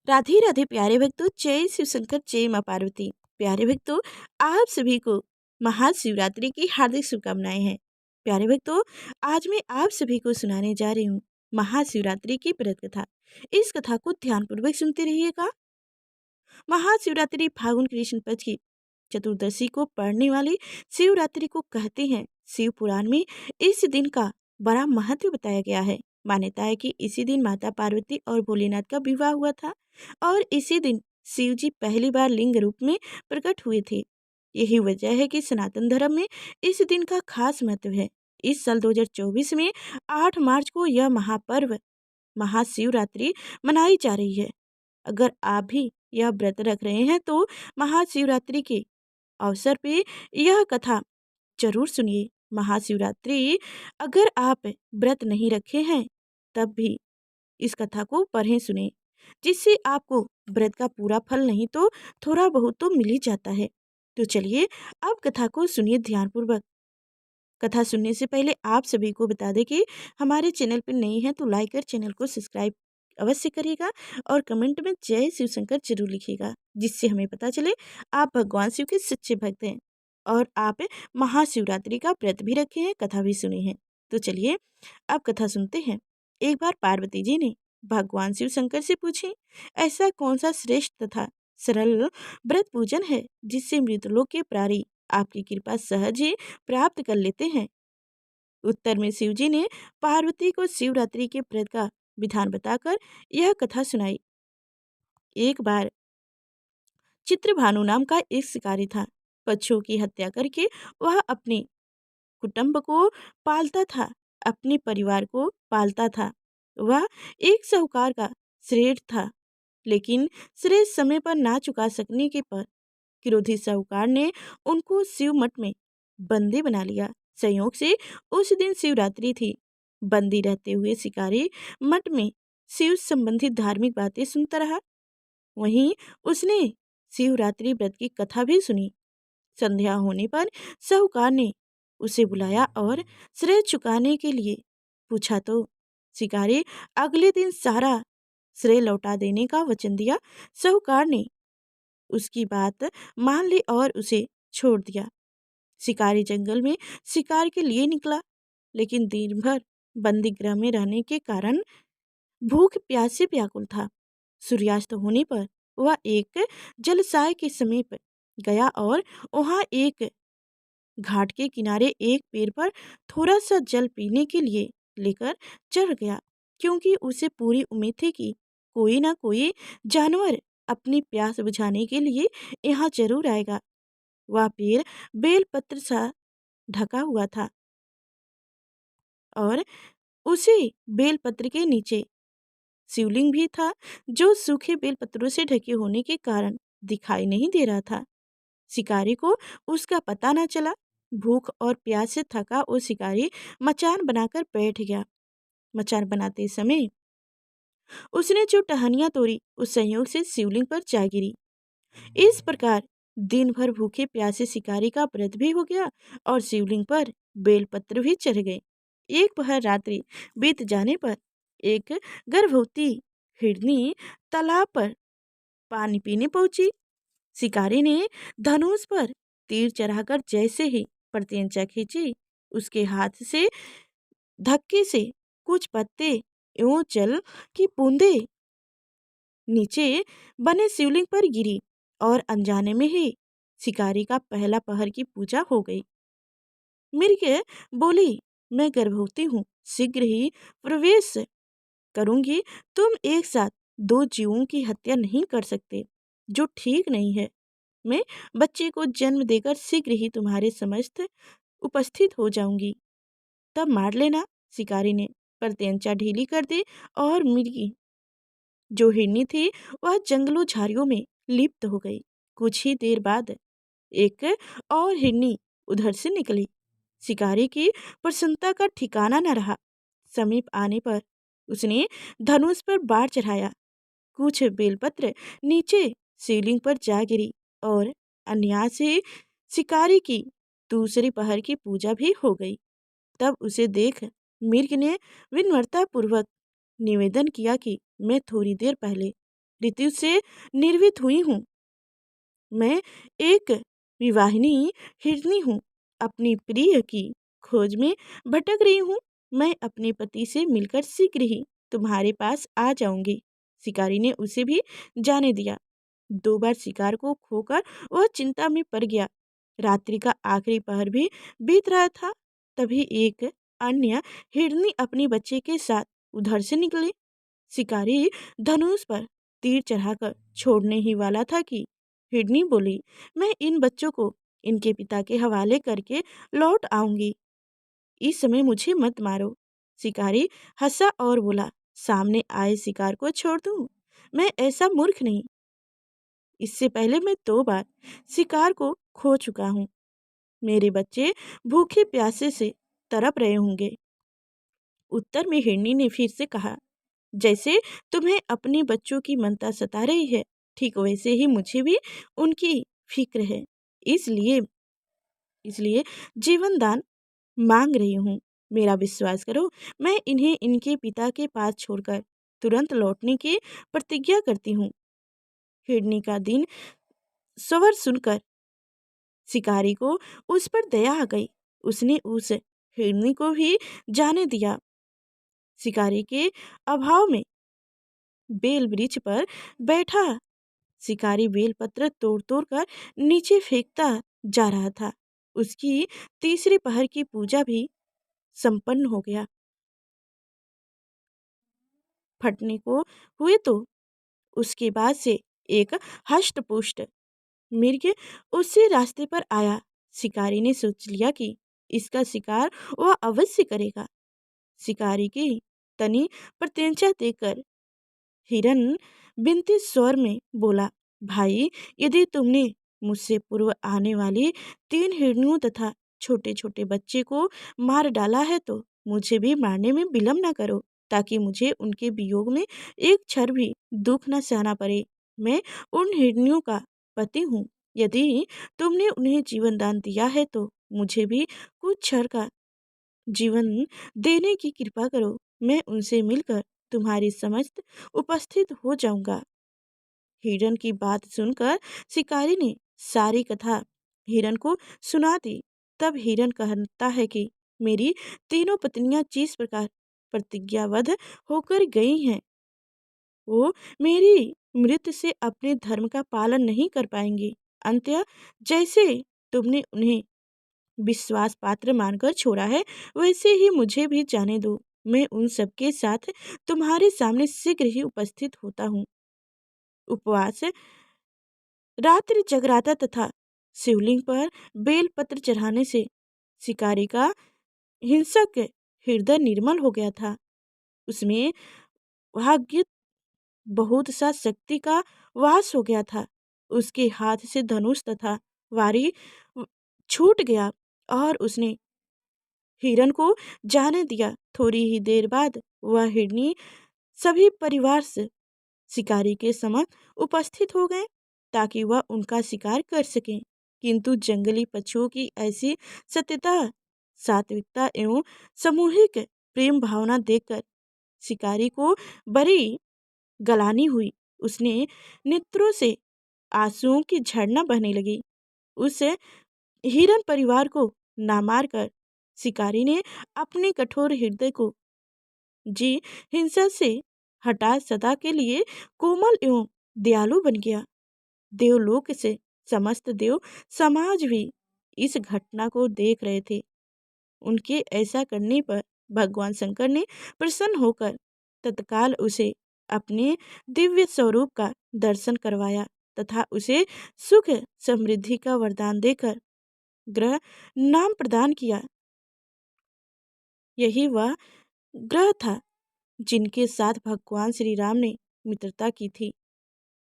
राधे राधे प्यारे भक्तों, जय शिव शंकर, जय माँ पार्वती। प्यारे भक्तों, आप सभी को महाशिवरात्रि की हार्दिक शुभकामनाएं हैं। प्यारे भक्तों, आज मैं आप सभी को सुनाने जा रही हूँ महाशिवरात्रि की व्रत कथा। इस कथा को ध्यानपूर्वक सुनते रहिएगा। महाशिवरात्रि फागुन कृष्ण पक्ष की चतुर्दशी को पड़ने वाली शिवरात्रि को कहते हैं। शिव पुराण में इस दिन का बड़ा महत्व बताया गया है। मान्यता है कि इसी दिन माता पार्वती और भोलेनाथ का विवाह हुआ था और इसी दिन शिव जी पहली बार लिंग रूप में प्रकट हुए थे। यही वजह है कि सनातन धर्म में इस दिन का खास महत्व है। इस साल 2024 में 8 मार्च को यह महापर्व महाशिवरात्रि मनाई जा रही है। अगर आप भी यह व्रत रख रहे हैं तो महाशिवरात्रि के अवसर पे यह कथा जरूर सुनिए। महाशिवरात्रि अगर आप व्रत नहीं रखे हैं तब भी इस कथा को पढ़ें सुने, जिससे आपको व्रत का पूरा फल नहीं तो थोड़ा बहुत तो मिल ही जाता है। तो चलिए अब कथा को सुनिए ध्यानपूर्वक। कथा सुनने से पहले आप सभी को बता दें कि हमारे चैनल पर नए हैं तो लाइक कर चैनल को सब्सक्राइब अवश्य करिएगा और कमेंट में जय शिव शंकर जरूर लिखिएगा, जिससे हमें पता चले आप भगवान शिव के सच्चे भक्त हैं और आप महाशिवरात्रि का व्रत भी रखे हैं, कथा भी सुने हैं। तो चलिए अब कथा सुनते हैं। एक बार पार्वती जी ने भगवान शिव शंकर से पूछी, ऐसा कौन सा श्रेष्ठ तथा सरल व्रत पूजन है जिससे मृतलोक के प्राणी आपकी कृपा सहज ही प्राप्त कर लेते हैं। उत्तर में शिव जी ने पार्वती को शिवरात्रि के व्रत का विधान बताकर यह कथा सुनाई। एक बार चित्रभानु नाम का एक शिकारी था। पक्षियों की हत्या करके वह अपने कुटुंब को पालता था, अपने परिवार को पालता था। वह एक साहूकार का श्रेष्ठ था, लेकिन श्रेष्ठ समय पर ना चुका सकने के पर क्रोधी साहूकार ने उनको शिव मठ में बंदी बना लिया। संयोग से उस दिन शिवरात्रि थी। बंदी रहते हुए शिकारी मठ में शिव संबंधित धार्मिक बातें सुनता रहा। वहीं उसने शिवरात्रि व्रत की कथा भी सुनी। संध्या होने पर साहूकार ने उसे बुलाया और श्रेय चुकाने के लिए पूछा तो शिकारी अगले दिन सारा श्रेय लौटा देने का वचन दिया। साहूकार ने उसकी बात मान ली और उसे छोड़ दिया। शिकारी जंगल में शिकार के लिए निकला, लेकिन दिन भर बंदी गृह में रहने के कारण भूख प्यास से व्याकुल था। सूर्यास्त होने पर वह एक जलसाय के समीप गया और वहां एक घाट के किनारे एक पेड़ पर थोड़ा सा जल पीने के लिए लेकर चढ़ गया, क्योंकि उसे पूरी उम्मीद थी कि कोई ना कोई जानवर अपनी प्यास बुझाने के लिए यहाँ जरूर आएगा। वह पेड़ बेलपत्र सा ढका हुआ था और उसी बेलपत्र के नीचे शिवलिंग भी था, जो सूखे बेलपत्रों से ढके होने के कारण दिखाई नहीं दे रहा था। शिकारी को उसका पता न चला। भूख और प्यास से थका वो शिकारी मचान बनाकर बैठ गया। मचान बनाते समय उसने जो टहनियां तोड़ी उस संयोग से शिवलिंग पर जा गिरी। इस प्रकार दिन भर भूखे प्यासे शिकारी का व्रत भी हो गया और शिवलिंग पर बेलपत्र भी चढ़ गए। एक पहर रात्रि बीत जाने पर एक गर्भवती हिरनी तालाब पर पानी पीने पहुंची। शिकारी ने धनुष पर तीर चढ़ाकर जैसे ही प्रत्यंचा खींची, उसके हाथ से धक्के से कुछ पत्ते एवं जल की बूंदे नीचे बने शिवलिंग पर गिरी और अनजाने में ही शिकारी का पहला पहर की पूजा हो गई। मृग बोली, मैं गर्भवती हूँ, शीघ्र ही प्रवेश करूंगी। तुम एक साथ दो जीवों की हत्या नहीं कर सकते, जो ठीक नहीं है। मैं बच्चे को जन्म देकर शीघ्र ही तुम्हारे समस्त उपस्थित हो जाऊंगी, तब मार लेना। शिकारी ने प्रत्यंचा ढीली कर दी और मृगी जो हिरनी थी वह जंगलों झाड़ियों में लिप्त हो गई। कुछ ही देर बाद एक और हिरनी उधर से निकली। शिकारी की प्रसन्नता का ठिकाना न रहा। समीप आने पर उसने धनुष पर बाढ़ चढ़ाया। कुछ बेलपत्र नीचे शिवलिंग पर जा गिरी और अनायास से शिकारी की दूसरी पहर की पूजा भी हो गई। तब उसे देख मृग ने विनम्रता पूर्वक निवेदन किया कि मैं थोड़ी देर पहले ऋतु से निर्मित हुई हूँ। मैं एक विवाहिनी हिरनी हूँ, अपनी प्रिय की खोज में भटक रही हूँ। मैं अपने पति से मिलकर शीघ्र ही तुम्हारे पास आ जाऊंगी। शिकारी ने उसे भी जाने दिया। 2 बार शिकार को खोकर वह चिंता में पड़ गया। रात्रि का आखिरी पहर भी बीत रहा था। तभी एक अन्य हिरनी अपने बच्चे के साथ उधर से निकली। शिकारी धनुष पर तीर चढ़ाकर छोड़ने ही वाला था कि हिरनी बोली, मैं इन बच्चों को इनके पिता के हवाले करके लौट आऊंगी। इस समय मुझे मत मारो। शिकारी हंसा और बोला, सामने आए शिकार को छोड़ दूं? मैं ऐसा मूर्ख नहीं। इससे पहले मैं 2 बार शिकार को खो चुका हूँ। मेरे बच्चे भूखे प्यासे से तड़प रहे होंगे। उत्तर में हिरनी ने फिर से कहा, जैसे तुम्हें अपने बच्चों की मनता सता रही है, ठीक वैसे ही मुझे भी उनकी फिक्र है। इसलिए इसलिए जीवन दान मांग रही हूँ। मेरा विश्वास करो, मैं इन्हें इनके पिता के पास छोड़कर तुरंत लौटने की प्रतिज्ञा करती हूँ। हिरनी का दिन स्वर सुनकर शिकारी को उस पर दया आ गई। उसने उस हिरनी को भी जाने दिया। शिकारी के अभाव में बेल वृक्ष पर बैठा शिकारी बेलपत्र तोड़ तोड़ कर नीचे फेंकता जा रहा था। उसकी तीसरे पहर की पूजा भी संपन्न हो गया। फटने को हुए तो उसके बाद से एक हष्ट-पुष्ट मृग उससे रास्ते पर आया। शिकारी ने सोच लिया कि इसका शिकार वह अवश्य करेगा। शिकारी की तनी प्रत्यंचा देकर हिरन बिनती स्वर में बोला, भाई, यदि तुमने मुझसे पूर्व आने वाली 3 हिरनियों तथा छोटे छोटे बच्चे को मार डाला है तो मुझे भी मारने में विलम्ब न करो, ताकि मुझे उनके वियोग में एक क्षण भी दुख न सहना पड़े। मैं उन हिरनियों का पति हूँ। यदि तुमने उन्हें जीवन दान दिया है तो मुझे भी कुछ क्षण का जीवन देने की कृपा करो। मैं उनसे मिलकर तुम्हारी समस्त उपस्थित हो जाऊंगा। हिरन की बात सुनकर शिकारी ने सारी कथा हिरन को सुना दी। तब हिरन कहता है कि मेरी तीनों पत्नियां जिस प्रकार प्रतिज्ञाबद्ध होकर गई हैं, वो मेरी मृत्यु से अपने धर्म का पालन नहीं कर पाएंगी। अंत्य जैसे तुमने उन्हें विश्वास पात्र मानकर छोड़ा है, वैसे ही मुझे भी जाने दो। मैं उन सबके साथ तुम्हारे सामने शीघ्र ही उपस्थित होता हूँ। उपवास रात्रि जगराता तथा शिवलिंग पर बेलपत्र चढ़ाने से शिकारी का हिंसक हृदय निर्मल हो गया था। उसमें भाग्य बहुत सा शक्ति का वास हो गया था। उसके हाथ से धनुष तथा वारी छूट गया और उसने हिरन को जाने दिया। थोड़ी ही देर बाद वह हिरनी सभी परिवार से शिकारी के समक्ष उपस्थित हो गए, ताकि वह उनका शिकार कर सकें। किंतु जंगली पशुओं की ऐसी सत्यता, सात्विकता एवं सामूहिक प्रेम भावना देखकर शिकारी को बड़ी गलानी हुई। उसने नेत्रों से आंसुओं की झरना बहने लगी। उस हिरन परिवार को ना मारकर शिकारी ने अपने कठोर हृदय को जी हिंसा से हटा सदा के लिए कोमल एवं दयालु बन गया। देवलोक से समस्त देव समाज भी इस घटना को देख रहे थे। उनके ऐसा करने पर भगवान शंकर ने प्रसन्न होकर तत्काल उसे अपने दिव्य स्वरूप का दर्शन करवाया तथा उसे सुख समृद्धि का वरदान देकर ग्रह नाम प्रदान किया। यही वह ग्रह था जिनके साथ भगवान श्री राम ने मित्रता की थी।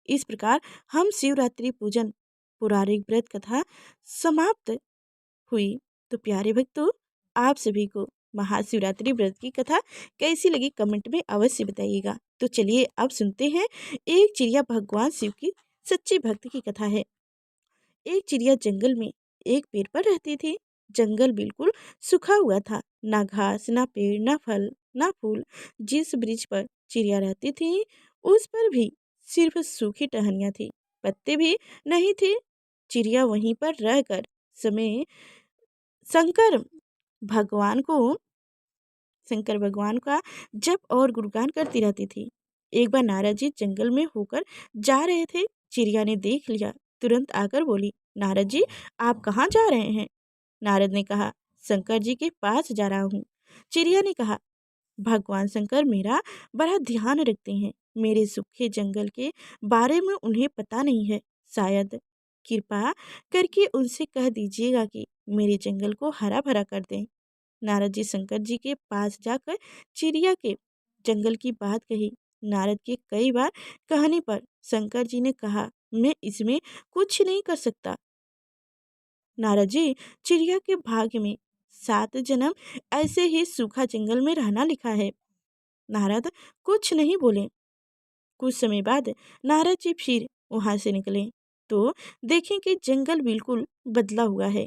इस प्रकार हम शिवरात्रि पूजन पौराणिक व्रत कथा समाप्त हुई। तो प्यारे भक्तों, आप सभी को महाशिवरात्रि व्रत की कथा कैसी लगी कमेंट में अवश्य बताइएगा। तो चलिए अब सुनते हैं एक चिड़िया भगवान शिव की सच्ची भक्त की कथा है। एक चिड़िया जंगल में एक पेड़ पर रहती थी। जंगल बिल्कुल सूखा हुआ था, ना घास, ना पेड़, ना फल, ना फूल। जिस वृक्ष पर चिड़िया रहती थी उस पर भी सिर्फ सूखी टहनियाँ थी, पत्ते भी नहीं थे। चिड़िया वहीं पर रहकर समय शंकर भगवान को शंकर भगवान का जप और गुणगान करती रहती थी। एक बार नारद जी जंगल में होकर जा रहे थे। चिड़िया ने देख लिया, तुरंत आकर बोली, नारद जी आप कहाँ जा रहे हैं? नारद ने कहा, शंकर जी के पास जा रहा हूँ। चिड़िया ने कहा, भगवान शंकर मेरा बड़ा ध्यान रखते हैं। मेरे सूखे जंगल के बारे में उन्हें पता नहीं है। शायद कृपा करके उनसे कह दीजिएगा कि मेरे जंगल को हरा भरा कर दें। नारद जी शंकर जी के पास जाकर चिड़िया के जंगल की बात कही। नारद के कई बार कहने पर शंकर जी ने कहा, मैं इसमें कुछ नहीं कर सकता। नारद जी, चिड़िया के भाग्य में 7 जन्म ऐसे ही सूखा जंगल में रहना लिखा है। नारद कुछ नहीं बोले। कुछ समय बाद नारद जी फिर वहां से निकले तो देखें कि जंगल बिल्कुल बदला हुआ है।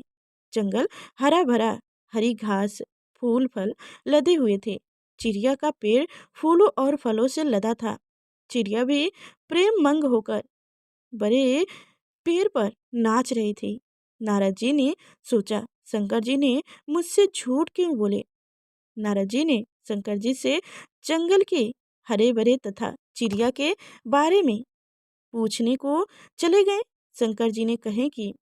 जंगल हरा भरा, हरी घास, फूल फल लदे हुए थे। चिड़िया का पेड़ फूलों और फलों से लदा था। चिड़िया भी प्रेम मंग होकर बड़े पेड़ पर नाच रही थी। नारद जी ने सोचा, शंकर जी ने मुझसे झूठ क्यों बोले? नारद जी ने शंकर जी से जंगल के हरे भरे तथा चिड़िया के बारे में पूछने को चले गए। शंकर जी ने कहे कि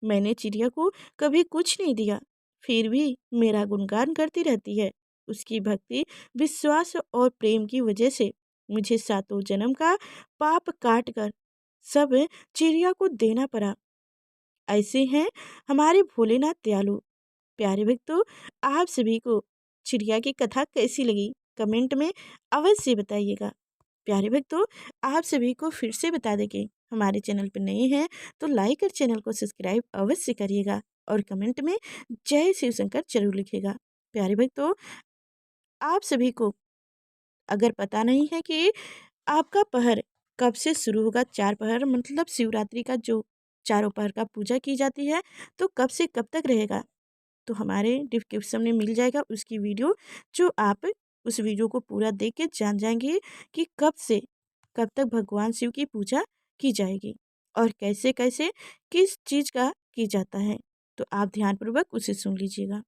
मैंने चिड़िया को कभी कुछ नहीं दिया, फिर भी मेरा गुणगान करती रहती है। उसकी भक्ति, विश्वास और प्रेम की वजह से मुझे 7 जन्म का पाप काट कर सब चिड़िया को देना पड़ा। ऐसे हैं हमारे भोलेनाथ दयालु। प्यारे भक्तों, आप सभी को चिड़िया की कथा कैसी लगी कमेंट में अवश्य बताइएगा। प्यारे भक्तों, आप सभी को फिर से बता दें कि हमारे चैनल पर नए हैं तो लाइक और चैनल को सब्सक्राइब अवश्य करिएगा और कमेंट में जय शिव शंकर जरूर लिखिएगा। प्यारे भक्तों, आप सभी को अगर पता नहीं है कि आपका पहर कब से शुरू होगा, 4 पहर मतलब शिवरात्रि का जो चारों पहर का पूजा की जाती है, तो कब से कब तक रहेगा, तो हमारे डिस्क्रिप्शन में मिल जाएगा उसकी वीडियो, जो आप उस वीडियो को पूरा देख के जान जाएंगे कि कब से कब तक भगवान शिव की पूजा की जाएगी और कैसे कैसे किस चीज़ का की जाता है। तो आप ध्यानपूर्वक उसे सुन लीजिएगा।